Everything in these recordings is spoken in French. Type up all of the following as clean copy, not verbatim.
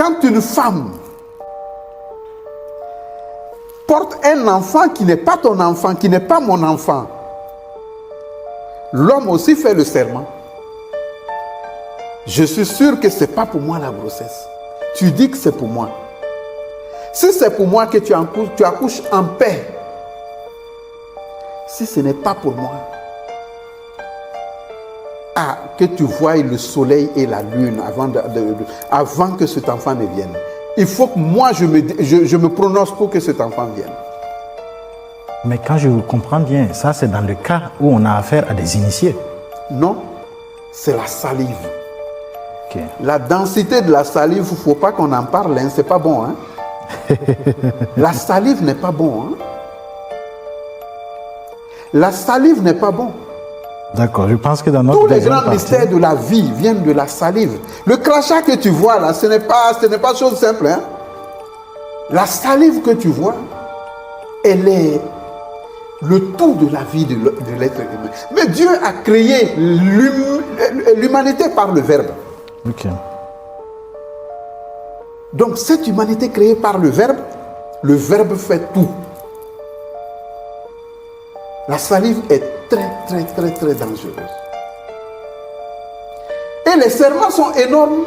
Quand une femme porte un enfant qui n'est pas ton enfant, qui n'est pas mon enfant, l'homme aussi fait le serment. Je suis sûr que ce n'est pas pour moi la grossesse. Tu dis que c'est pour moi. Si c'est pour moi que tu accouches en paix. Si ce n'est pas pour moi, que tu voies le soleil et la lune avant que cet enfant ne vienne. Il faut que moi, je me prononce pour que cet enfant vienne. Mais quand je vous comprends bien, ça c'est dans le cas où on a affaire à des initiés. Non, c'est la salive. Okay. La densité de la salive, il ne faut pas qu'on en parle, hein, c'est pas bon. Hein? La salive n'est pas bon. Hein? La salive n'est pas bon. D'accord, je pense que dans notre tous les grands mystères de la vie viennent de la salive. Le crachat que tu vois là, ce n'est pas chose simple. Hein? La salive que tu vois, elle est le tout de la vie de l'être humain. Mais Dieu a créé l'humanité par le Verbe. Okay. Donc cette humanité créée par le Verbe fait tout. La salive est très dangereuse. Et les serments sont énormes.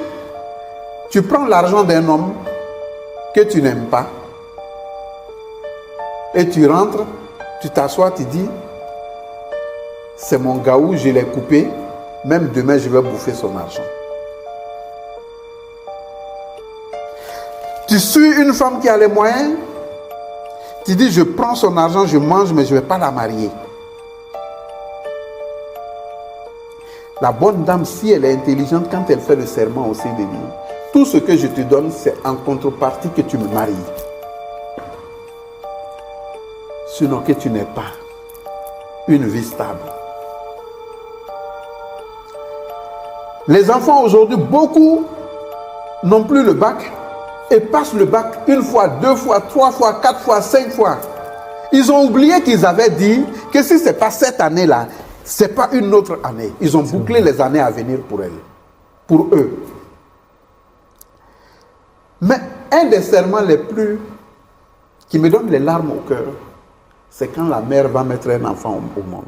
Tu prends l'argent d'un homme que tu n'aimes pas et tu rentres, tu t'assois, tu dis c'est mon gaou, je l'ai coupé, même demain je vais bouffer son argent. Tu suis une femme qui a les moyens, tu dis je prends son argent, je mange, mais je ne vais pas la marier. La bonne dame, si elle est intelligente, quand elle fait le serment au sein de Dieu, tout ce que je te donne, c'est en contrepartie que tu me maries. Sinon que tu n'aies pas une vie stable. Les enfants aujourd'hui, beaucoup n'ont plus le bac et passent le bac une fois, deux fois, trois fois, quatre fois, cinq fois. Ils ont oublié qu'ils avaient dit que si ce n'est pas cette année-là, ce n'est pas une autre année. Ils ont bouclé les années à venir pour elles, pour eux. Mais un des serments les plus qui me donne les larmes au cœur, c'est quand la mère va mettre un enfant au monde.